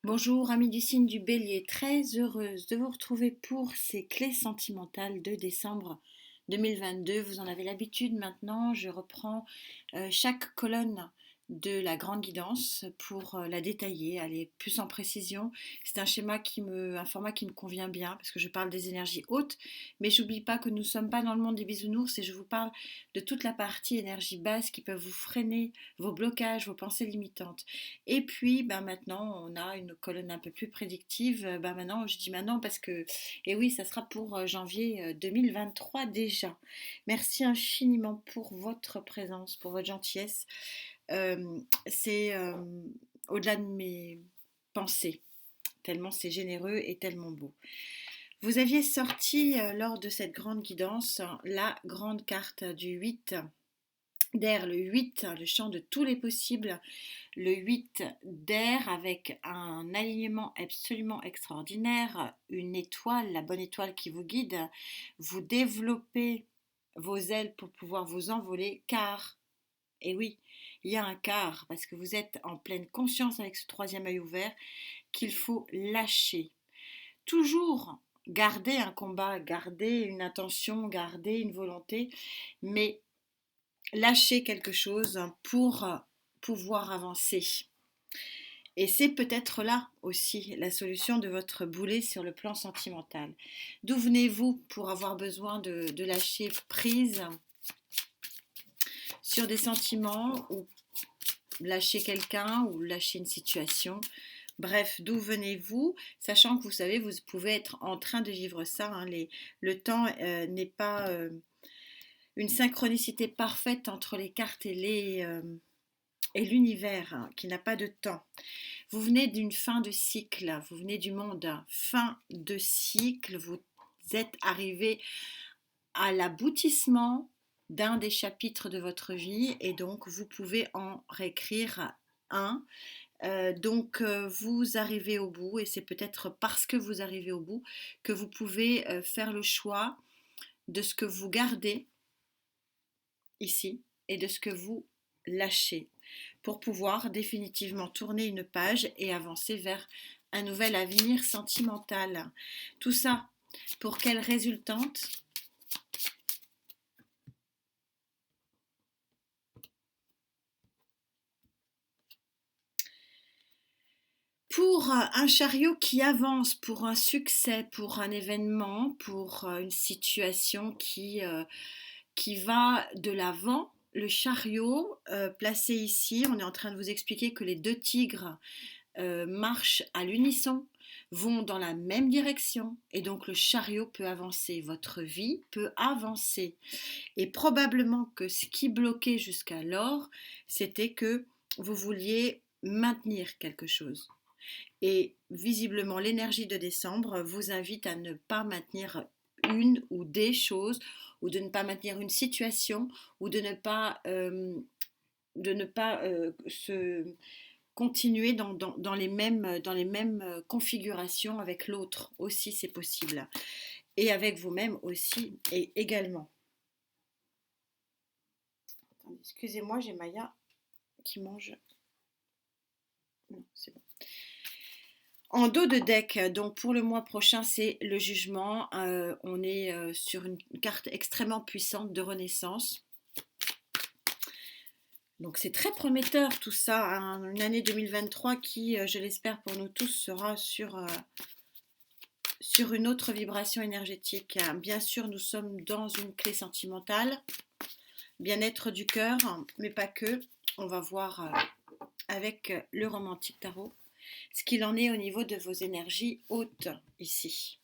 Bonjour, amis du signe du Bélier, très heureuse de vous retrouver pour ces clés sentimentales de décembre 2022. Vous en avez l'habitude maintenant, je reprends chaque colonne de la grande guidance pour la détailler, aller plus en précision. C'est un format qui me convient bien parce que je parle des énergies hautes, mais j'oublie pas que nous ne sommes pas dans le monde des bisounours et je vous parle de toute la partie énergie basse qui peuvent vous freiner vos blocages, vos pensées limitantes. Et puis, maintenant, on a une colonne un peu plus prédictive. Maintenant, je dis maintenant parce que, et oui, ça sera pour janvier 2023 déjà. Merci infiniment pour votre présence, pour votre gentillesse. C'est au-delà de mes pensées, tellement c'est généreux et tellement beau. Vous aviez sorti lors de cette grande guidance la grande carte du 8 d'air, le 8, le champ de tous les possibles, le 8 d'air avec un alignement absolument extraordinaire, une étoile, la bonne étoile qui vous guide. Vous développez vos ailes pour pouvoir vous envoler car, et oui, il y a un car parce que vous êtes en pleine conscience avec ce troisième œil ouvert qu'il faut lâcher. Toujours garder un combat, garder une intention, garder une volonté, mais lâcher quelque chose pour pouvoir avancer. Et c'est peut-être là aussi la solution de votre boulet sur le plan sentimental. D'où venez-vous pour avoir besoin de lâcher prise sur des sentiments ou lâcher quelqu'un ou lâcher une situation? Bref, d'où venez-vous? Sachant que vous savez, vous pouvez être en train de vivre ça. Le temps n'est pas une synchronicité parfaite entre les cartes et l'univers qui n'a pas de temps. Vous venez d'une fin de cycle, vous venez du monde fin de cycle, vous êtes arrivé à l'aboutissement d'un des chapitres de votre vie et donc vous pouvez en réécrire un. Vous arrivez au bout et c'est peut-être parce que vous arrivez au bout que vous pouvez faire le choix de ce que vous gardez ici et de ce que vous lâchez pour pouvoir définitivement tourner une page et avancer vers un nouvel avenir sentimental. Tout ça pour quelle résultante? Pour un chariot qui avance, pour un succès, pour un événement, pour une situation qui va de l'avant. Le chariot placé ici, on est en train de vous expliquer que les deux tigres marchent à l'unisson, vont dans la même direction et donc le chariot peut avancer, votre vie peut avancer. Et probablement que ce qui bloquait jusqu'alors, c'était que vous vouliez maintenir quelque chose. Et visiblement, l'énergie de décembre vous invite à ne pas maintenir une ou des choses, ou de ne pas maintenir une situation, ou de ne pas se continuer dans les mêmes configurations avec l'autre aussi, c'est possible. Et avec vous-même aussi, et également. Attendez, excusez-moi, j'ai Maya qui mange. Non, c'est bon. En dos de deck, donc pour le mois prochain, c'est le jugement. On est sur une carte extrêmement puissante de renaissance. Donc c'est très prometteur tout ça, hein. Une année 2023 qui, je l'espère pour nous tous, sera sur une autre vibration énergétique. Bien sûr, nous sommes dans une clé sentimentale, bien-être du cœur, mais pas que. On va voir avec le romantique tarot ce qu'il en est au niveau de vos énergies hautes ici.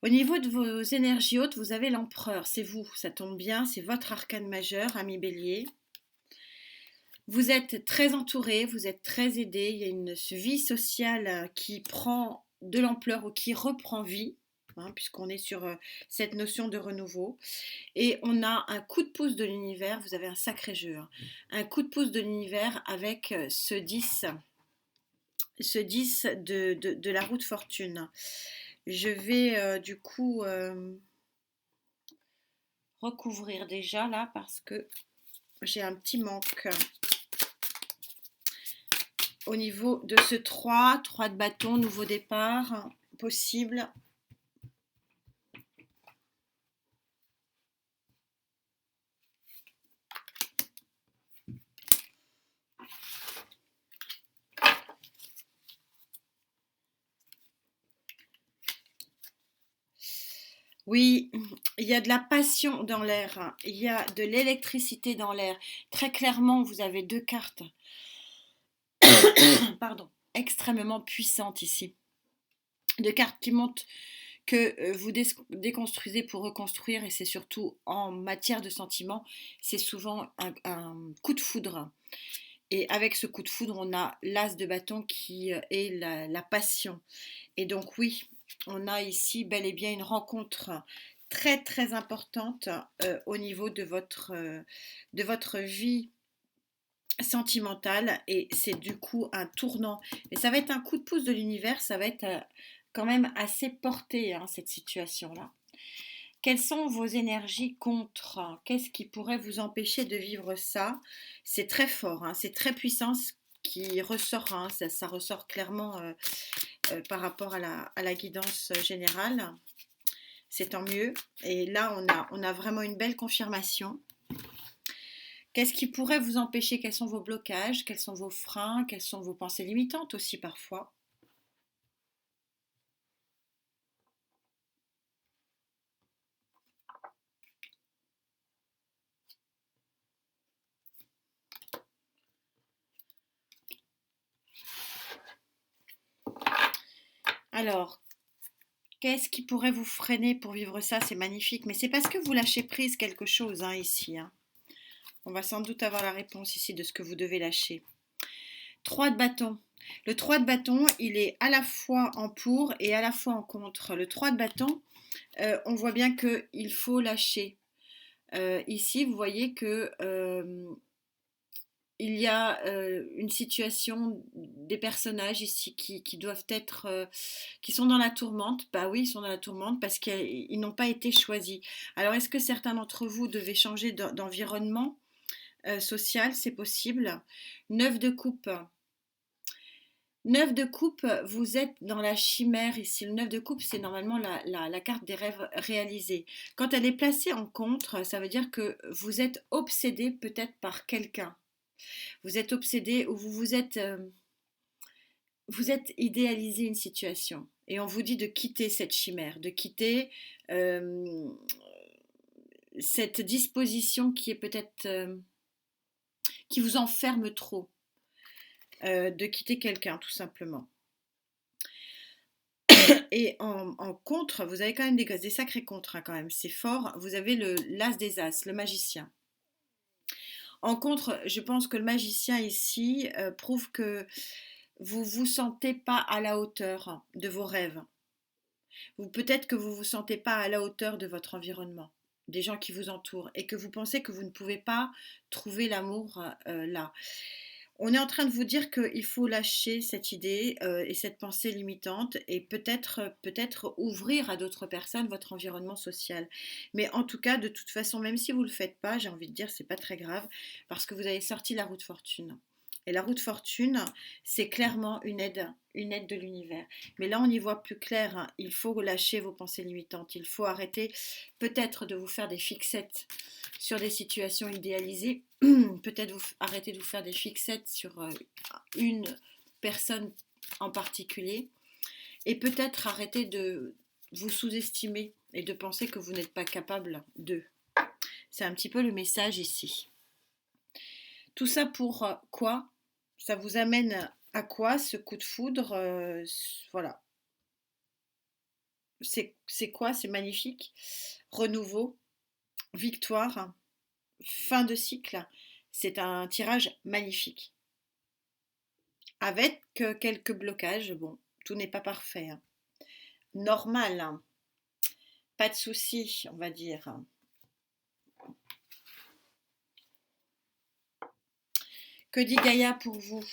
Au niveau de vos énergies hautes, vous avez l'empereur, c'est vous, ça tombe bien, c'est votre arcane majeur, ami Bélier. Vous êtes très entouré, vous êtes très aidé, il y a une vie sociale qui prend de l'ampleur ou qui reprend vie. hein, puisqu'on est sur cette notion de renouveau. Et on a un coup de pouce de l'univers, vous avez un sacré jeu, hein, un coup de pouce de l'univers avec ce 10 de la roue de fortune. Je vais du coup recouvrir déjà là parce que j'ai un petit manque au niveau de ce 3 de bâton, nouveau départ possible. Oui, il y a de la passion dans l'air, hein. Il y a de l'électricité dans l'air. Très clairement, vous avez deux cartes, pardon, extrêmement puissantes ici. Deux cartes qui montrent que vous déconstruisez pour reconstruire, et c'est surtout en matière de sentiments, c'est souvent un coup de foudre. Et avec ce coup de foudre, on a l'as de bâton qui est la passion. Et donc oui, on a ici bel et bien une rencontre très très importante au niveau de votre vie sentimentale, et c'est du coup un tournant. Et ça va être un coup de pouce de l'univers, ça va être quand même assez porté, hein, cette situation-là. Quelles sont vos énergies contre? Qu'est-ce qui pourrait vous empêcher de vivre ça? C'est très fort, hein, c'est très puissant ce qui ressort, hein, ça ressort clairement par rapport à la guidance générale. C'est tant mieux. Et là, on a vraiment une belle confirmation. Qu'est-ce qui pourrait vous empêcher? Quels sont vos blocages? Quels sont vos freins? Quelles sont vos pensées limitantes aussi parfois? Alors, qu'est-ce qui pourrait vous freiner pour vivre ça? C'est magnifique, mais c'est parce que vous lâchez prise quelque chose, hein, ici, hein. On va sans doute avoir la réponse ici de ce que vous devez lâcher. 3 de bâton. Le 3 de bâton, il est à la fois en pour et à la fois en contre. Le 3 de bâton, on voit bien qu'il faut lâcher. Ici, vous voyez que il y a une situation des personnages ici qui doivent être, qui sont dans la tourmente. Bah oui, ils sont dans la tourmente parce qu'ils n'ont pas été choisis. Alors, est-ce que certains d'entre vous devaient changer d'environnement social? C'est possible. 9 de coupe. 9 de coupe, vous êtes dans la chimère ici. Le 9 de coupe, c'est normalement la carte des rêves réalisés. Quand elle est placée en contre, ça veut dire que vous êtes obsédé peut-être par quelqu'un. Vous êtes obsédé ou vous êtes idéalisé une situation. Et on vous dit de quitter cette chimère, de quitter euh, cette disposition qui est peut-être qui vous enferme trop, de quitter quelqu'un tout simplement. Et en contre, vous avez quand même des sacrés contres, hein, quand même, c'est fort. Vous avez l'as des as, le magicien. En contre, je pense que le magicien ici prouve que vous vous sentez pas à la hauteur de vos rêves. Peut-être que vous vous sentez pas à la hauteur de votre environnement, des gens qui vous entourent, et que vous pensez que vous ne pouvez pas trouver l'amour là. On est en train de vous dire qu'il faut lâcher cette idée et cette pensée limitante, et peut-être ouvrir à d'autres personnes votre environnement social. Mais en tout cas, de toute façon, même si vous ne le faites pas, j'ai envie de dire, c'est pas très grave parce que vous avez sorti la roue de fortune. Et la roue de fortune, c'est clairement une aide de l'univers. Mais là, on y voit plus clair, hein. Il faut lâcher vos pensées limitantes. Il faut arrêter peut-être de vous faire des fixettes sur des situations idéalisées. Peut-être arrêter de vous faire des fixettes sur une personne en particulier. Et peut-être arrêter de vous sous-estimer et de penser que vous n'êtes pas capable d'eux. C'est un petit peu le message ici. Tout ça pour quoi? Ça vous amène à quoi ce coup de foudre? Voilà. C'est quoi? C'est magnifique. Renouveau, victoire, fin de cycle. C'est un tirage magnifique. Avec quelques blocages. Bon, tout n'est pas parfait, hein. Normal, hein. Pas de souci, on va dire. Que dit Gaïa pour vous?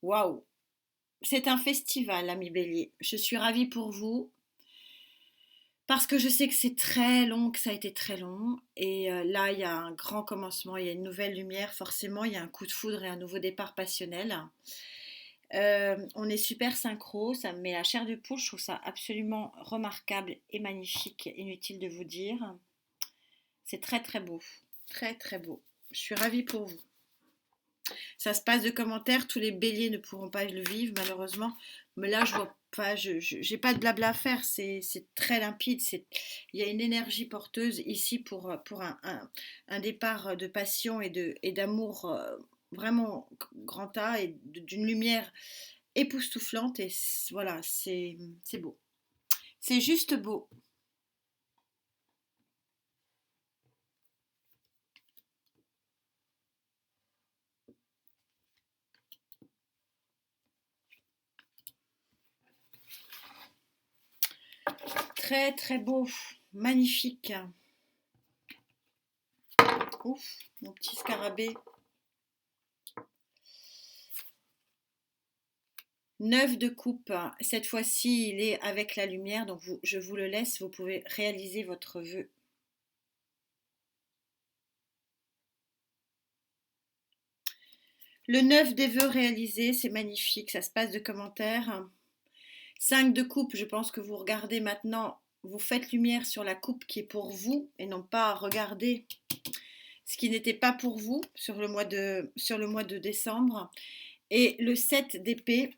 Waouh! C'est un festival, ami Bélier. Je suis ravie pour vous parce que je sais que c'est très long, que ça a été très long. Et là, il y a un grand commencement, il y a une nouvelle lumière. Forcément, il y a un coup de foudre et un nouveau départ passionnel. On est super synchro, ça me met la chair de poule. Je trouve ça absolument remarquable et magnifique. Inutile de vous dire. C'est très très beau. Très très beau. Je suis ravie pour vous. Ça se passe de commentaires, tous les béliers ne pourront pas le vivre malheureusement, mais là je vois pas, j'ai pas de blabla à faire, c'est très limpide, il y a une énergie porteuse ici pour un départ de passion et d'amour vraiment grand A et d'une lumière époustouflante et voilà, c'est beau. C'est juste beau. Très très beau, magnifique. Ouf, mon petit scarabée. 9 de coupe, cette fois-ci il est avec la lumière, donc je vous le laisse, vous pouvez réaliser votre vœu. Le 9 des vœux réalisés, c'est magnifique, ça se passe de commentaires. 5 de coupe, je pense que vous regardez maintenant, vous faites lumière sur la coupe qui est pour vous et non pas regarder ce qui n'était pas pour vous sur le mois de décembre. Et le 7 d'épée,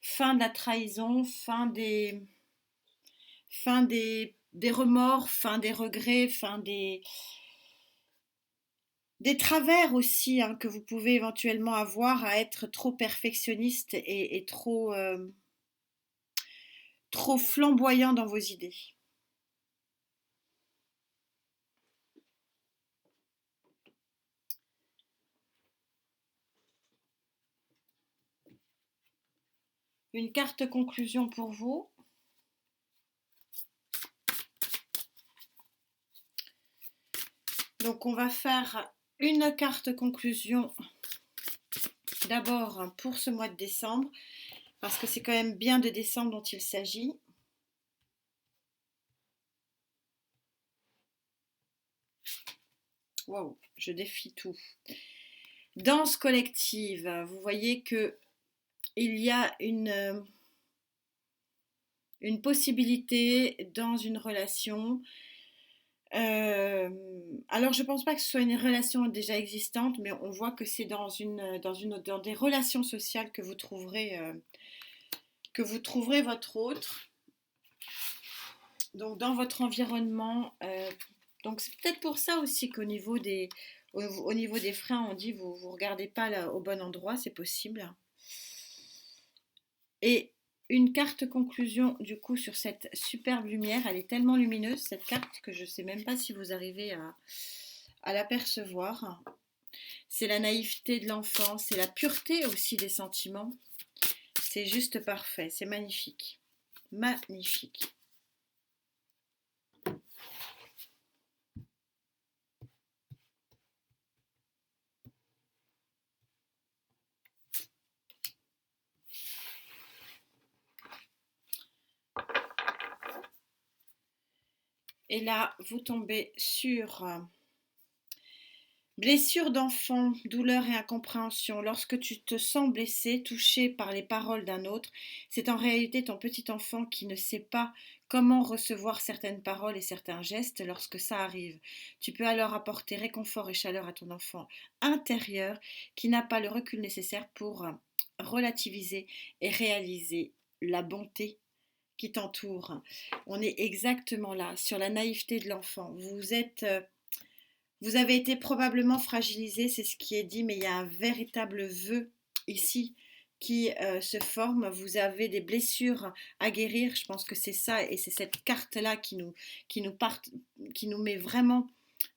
fin de la trahison, fin des remords, fin des regrets, fin des travers aussi hein, que vous pouvez éventuellement avoir à être trop perfectionniste et trop flamboyant dans vos idées. Une carte conclusion pour vous. Donc on va faire une carte conclusion d'abord pour ce mois de décembre, parce que c'est quand même bien de décembre dont il s'agit. Waouh, je défie tout. Danse collective, vous voyez que il y a une possibilité dans une relation. Alors je pense pas que ce soit une relation déjà existante, mais on voit que c'est dans des relations sociales que vous trouverez votre autre. Donc dans votre environnement. Donc c'est peut-être pour ça aussi au niveau des freins, on dit vous regardez pas là, au bon endroit, c'est possible. Et une carte conclusion du coup sur cette superbe lumière, elle est tellement lumineuse cette carte que je ne sais même pas si vous arrivez à l'apercevoir. C'est la naïveté de l'enfant, c'est la pureté aussi des sentiments. C'est juste parfait, c'est magnifique. Magnifique. Et là, vous tombez sur blessure d'enfant, douleur et incompréhension. Lorsque tu te sens blessé, touché par les paroles d'un autre, c'est en réalité ton petit enfant qui ne sait pas comment recevoir certaines paroles et certains gestes lorsque ça arrive. Tu peux alors apporter réconfort et chaleur à ton enfant intérieur qui n'a pas le recul nécessaire pour relativiser et réaliser la bonté qui t'entoure. On est exactement là, sur la naïveté de l'enfant. Vous avez été probablement fragilisé, c'est ce qui est dit, mais il y a un véritable vœu ici qui se forme. Vous avez des blessures à guérir. Je pense que c'est ça et c'est cette carte-là qui nous, part, qui nous met vraiment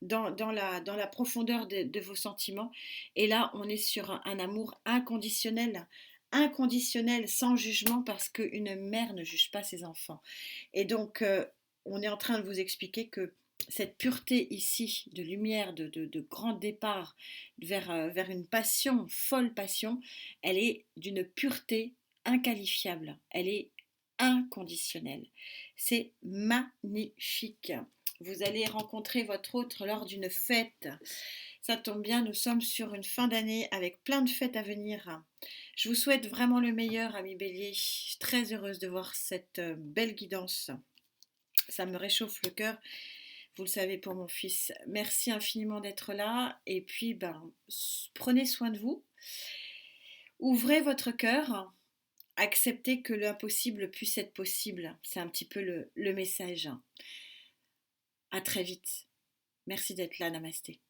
dans la profondeur de vos sentiments. Et là, on est sur un amour inconditionnel, inconditionnel, sans jugement, parce qu'une mère ne juge pas ses enfants. Et donc, on est en train de vous expliquer que cette pureté ici, de lumière, de grand départ vers une passion, folle passion, elle est d'une pureté inqualifiable. Elle est inconditionnelle. C'est magnifique. Vous allez rencontrer votre autre lors d'une fête. Ça tombe bien, nous sommes sur une fin d'année avec plein de fêtes à venir. Je vous souhaite vraiment le meilleur, ami Bélier. Je suis très heureuse de voir cette belle guidance. Ça me réchauffe le cœur. Vous le savez pour mon fils. Merci infiniment d'être là. Et puis, prenez soin de vous. Ouvrez votre cœur. Acceptez que l'impossible puisse être possible. C'est un petit peu le message. À très vite. Merci d'être là. Namasté.